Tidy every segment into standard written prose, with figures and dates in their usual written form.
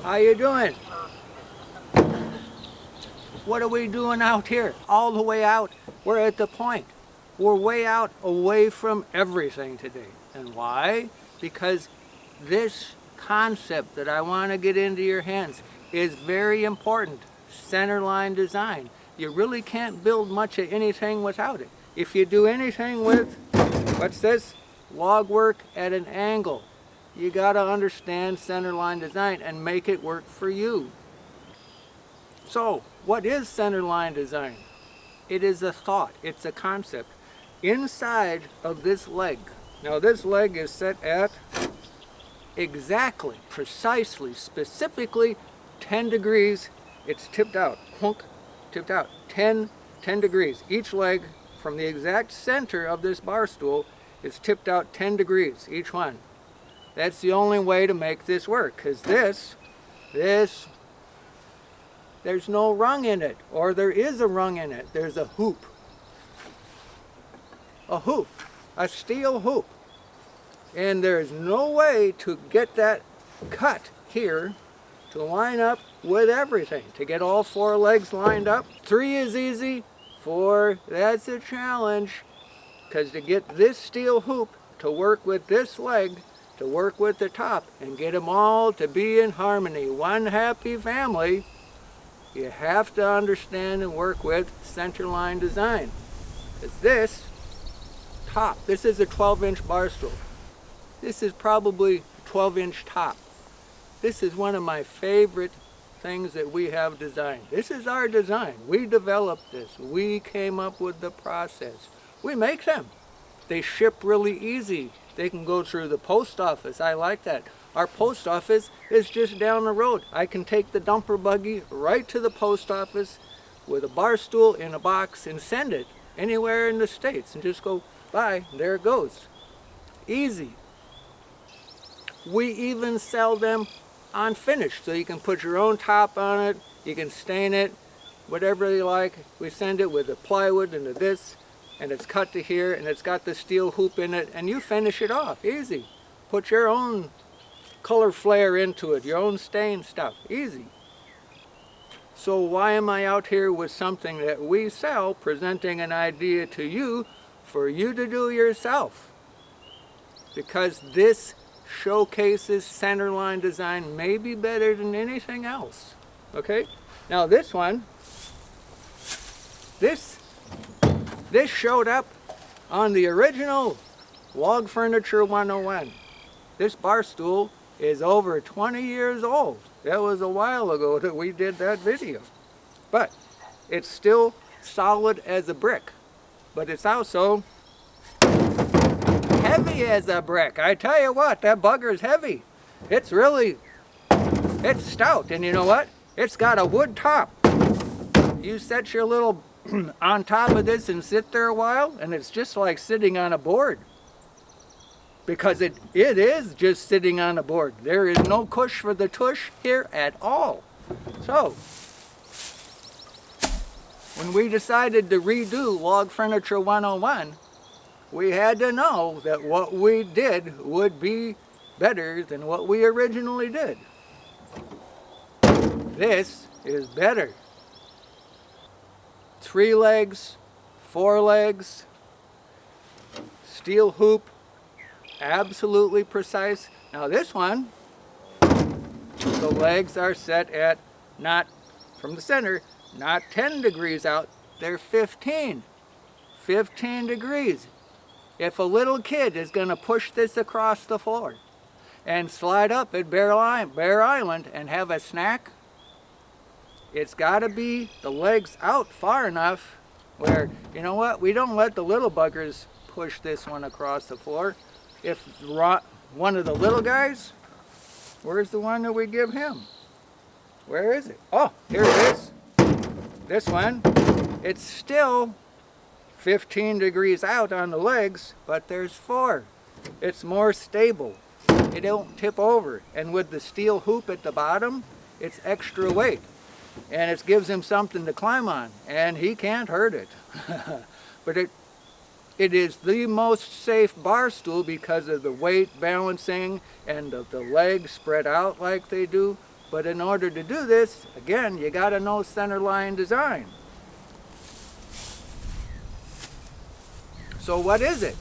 How you doing? What are we doing out here? All the way out, we're at the point. We're way out away from everything today. And why? Because this concept that I want to get into your hands is very important. Centerline design. You really can't build much of anything without it. If you do anything with, what's this? Log work at an angle. You got to understand centerline design and make it work for you. So, what is centerline design? It is a thought, it's a concept inside of this leg. Now this leg is set at exactly, precisely, specifically 10 degrees. It's tipped out, honk, tipped out, 10 degrees. Each leg from the exact center of this bar stool is tipped out 10 degrees, each one. That's the only way to make this work, because this, there's no rung in it, or there is a rung in it. There's a hoop. A hoop, a steel hoop. And there's no way to get that cut here to line up with everything, to get all 4 legs lined up. 3 is easy, 4, that's a challenge, because to get this steel hoop to work with this leg, to work with the top, and get them all to be in harmony, one happy family, you have to understand and work with centerline design. Because this top, this is a 12-inch bar stool. This is probably a 12-inch top. This is one of my favorite things that we have designed. This is our design. We developed this. We came up with the process. We make them. They ship really easy. They can go through the post office. I like that. Our post office is just down the road. I can take the dumper buggy right to the post office with a bar stool in a box and send it anywhere in the States and just go, bye, there it goes. Easy. We even sell them unfinished, so you can put your own top on it, you can stain it, whatever you like. We send it with the plywood and this, and it's cut to here, and it's got the steel hoop in it, and you finish it off, easy. Put your own color flare into it, your own stain stuff, easy. So why am I out here with something that we sell, presenting an idea to you for you to do yourself? Because this showcases centerline design maybe better than anything else. Okay? Now this one, this showed up on the original Log Furniture 101. This bar stool is over 20 years old. That was a while ago that we did that video. But it's still solid as a brick. But it's also heavy as a brick. I tell you what, that bugger's heavy. It's stout. And you know what? It's got a wood top. You set your little on top of this and sit there a while, and it's just like sitting on a board. Because it is just sitting on a board. There is no cush for the tush here at all. So, when we decided to redo Log Furniture 101, we had to know that what we did would be better than what we originally did. This is better. 3 legs, 4 legs, steel hoop, absolutely precise. Now this one, the legs are set at not from the center, not 10 degrees out, they're 15 degrees. If a little kid is going to push this across the floor and slide up at Bear Island and have a snack, it's got to be the legs out far enough where, you know what, we don't let the little buggers push this one across the floor. If one of the little guys, where's the one that we give him? Where is it? Oh, here it is. This one, it's still 15 degrees out on the legs, but there's 4. It's more stable. It don't tip over. And with the steel hoop at the bottom, it's extra weight. And it gives him something to climb on. And he can't hurt it. But it is the most safe bar stool because of the weight balancing and of the legs spread out like they do. But in order to do this, again, you got to know center line design. So what is it?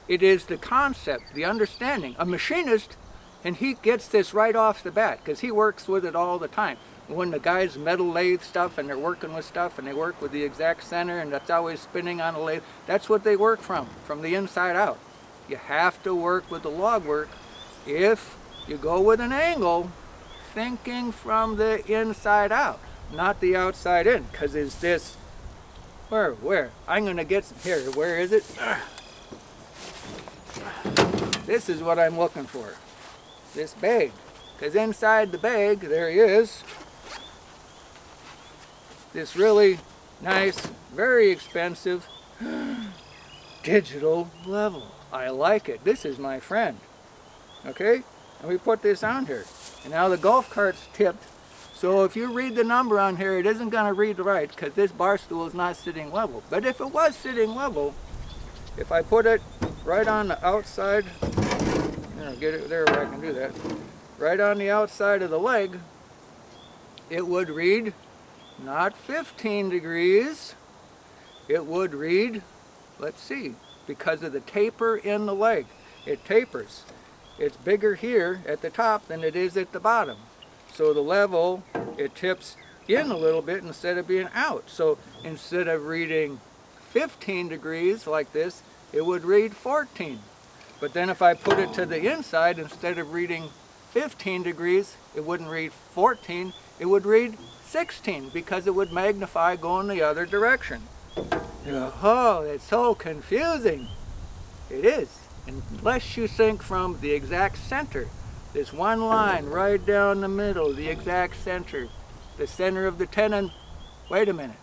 It is the concept, the understanding. A machinist, and he gets this right off the bat because he works with it all the time. When the guys metal lathe stuff and they're working with stuff and they work with the exact center and that's always spinning on a lathe, that's what they work from the inside out. You have to work with the log work. If you go with an angle, thinking from the inside out, not the outside in, because it's this, where? I'm going to get, here, where is it? This is what I'm looking for, this bag, because inside the bag there is this really nice, very expensive digital level. I like it. This is my friend. Okay? And we put this on here. And now the golf cart's tipped. So if you read the number on here, it isn't going to read right because this bar stool is not sitting level. But if it was sitting level, if I put it right on the outside, get it there where I can do that, right on the outside of the leg, it would read not 15 degrees, it would read, let's see, because of the taper in the leg, it tapers. It's bigger here at the top than it is at the bottom. So the level, it tips in a little bit instead of being out. So instead of reading 15 degrees like this, it would read 14. But then if I put it to the inside, instead of reading 15 degrees, it wouldn't read 14, it would read 16 because it would magnify going the other direction. Oh, it's so confusing. It is, unless you think from the exact center. This one line right down the middle, the exact center, the center of the tenon. Wait a minute.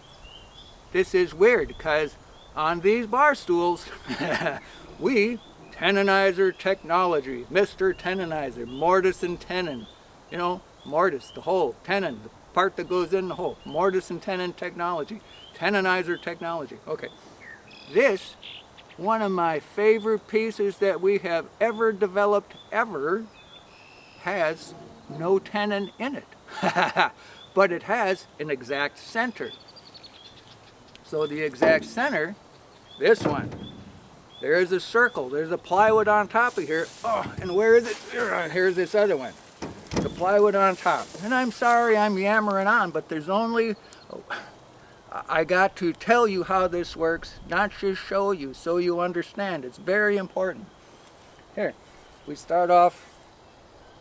This is weird because on these bar stools, we, tenonizer technology, Mr. Tenonizer, mortise and tenon, you know, mortise, the hole, tenon, the part that goes in the hole, mortise and tenon technology, tenonizer technology. Okay, this, one of my favorite pieces that we have ever developed ever, has no tenon in it, but it has an exact center. So the exact center, this one, there's a circle, there's a plywood on top of here. Oh, and where is it? Here's this other one, the plywood on top. And I'm sorry I'm yammering on, but there's only, I got to tell you how this works, not just show you, so you understand. It's very important. Here, we start off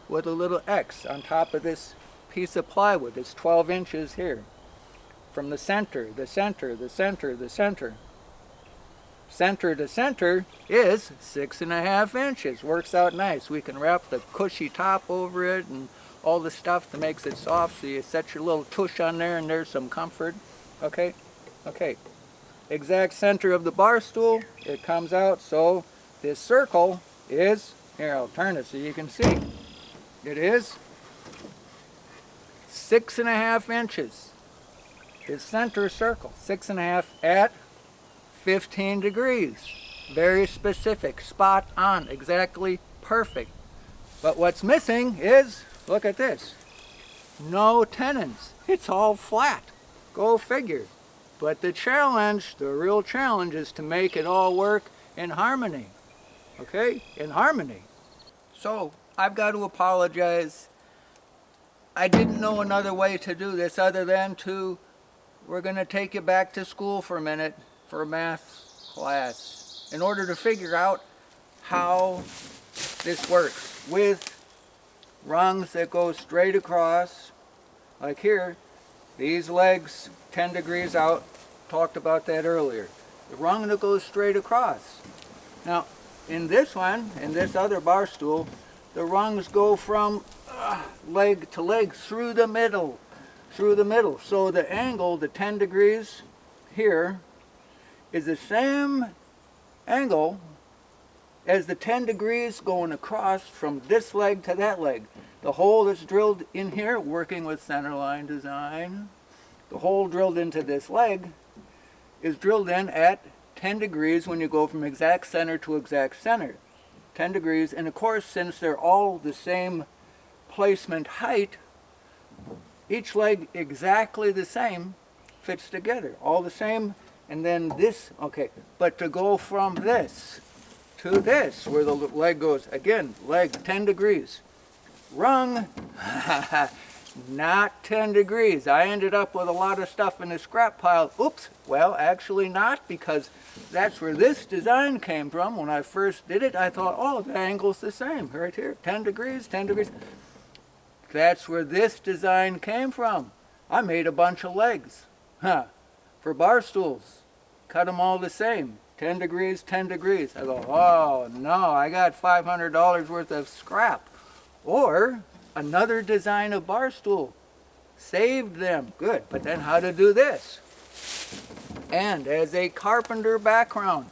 with a little X on top of this piece of plywood. It's 12 inches here. From the center, the center, the center, the center. Center to center is 6.5 inches. Works out nice. We can wrap the cushy top over it and all the stuff that makes it soft, so you set your little tush on there and there's some comfort. Okay? Okay. Exact center of the bar stool, it comes out, so this circle is, here I'll turn it so you can see. It is 6.5 inches. This center circle, 6.5 at 15 degrees. Very specific, spot on, exactly perfect. But what's missing is, look at this, no tenons. It's all flat. Go figure. But the challenge, the real challenge, is to make it all work in harmony. Okay? In harmony. So, I've got to apologize. I didn't know another way to do this other than to, we're going to take you back to school for a minute for a math class in order to figure out how this works with rungs that go straight across. Like here, these legs 10 degrees out, talked about that earlier. The rung that goes straight across. Now, in this one, in this other bar stool, the rungs go from leg to leg through the middle. Through the middle. So the angle, the 10 degrees here, is the same angle as the 10 degrees going across from this leg to that leg. The hole that's drilled in here, working with centerline design, the hole drilled into this leg is drilled in at 10 degrees when you go from exact center to exact center. 10 degrees, and of course, since they're all the same replacement height, each leg exactly the same, fits together, all the same. And then this, okay, but to go from this to this, where the leg goes, again, leg 10 degrees. Rung, not 10 degrees. I ended up with a lot of stuff in the scrap pile. Oops, well, actually not, because that's where this design came from. When I first did it, I thought, oh, the angle's the same, right here, 10 degrees, 10 degrees. That's where this design came from. I made a bunch of legs, for bar stools. Cut them all the same, 10 degrees, 10 degrees. I go, oh no, I got $500 worth of scrap. Or another design of bar stool. Saved them, good. But then how to do this? And as a carpenter background,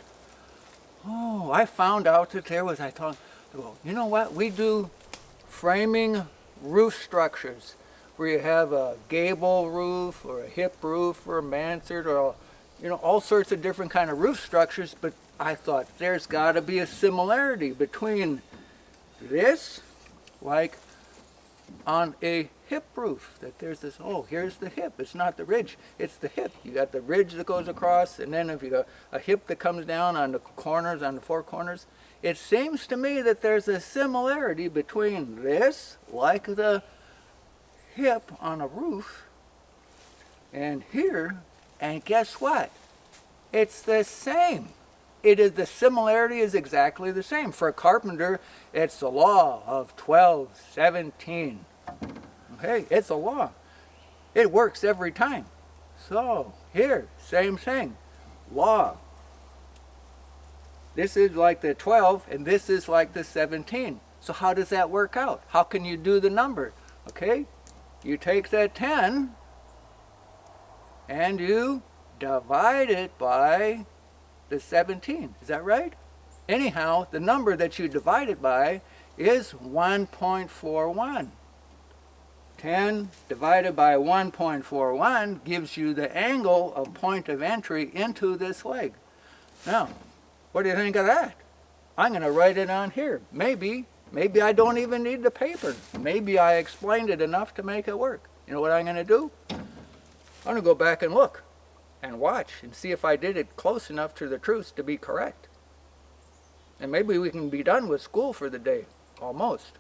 oh, I found out that there was, I thought, well, you know what, we do framing roof structures where you have a gable roof or a hip roof or a mansard or a, you know, all sorts of different kind of roof structures. But I thought there's got to be a similarity between this, like on a hip roof, that there's this, oh, here's the hip, it's not the ridge, it's the hip. You got the ridge that goes across, and then if you got a hip that comes down on the corners, on the four corners. It seems to me that there's a similarity between this, like the hip on a roof, and here, and guess what? It's the same. It is, the similarity is exactly the same. For a carpenter, it's the law of 12-17. Okay, it's a law. It works every time. So, here, same thing. Law. This is like the 12, and this is like the 17. So how does that work out? How can you do the number? Okay, you take that 10, and you divide it by the 17. Is that right? Anyhow, the number that you divide it by is 1.41. 10 divided by 1.41 gives you the angle of point of entry into this leg. Now, what do you think of that? I'm going to write it on here. Maybe I don't even need the paper. Maybe I explained it enough to make it work. You know what I'm going to do? I'm going to go back and look and watch and see if I did it close enough to the truth to be correct. And maybe we can be done with school for the day, almost.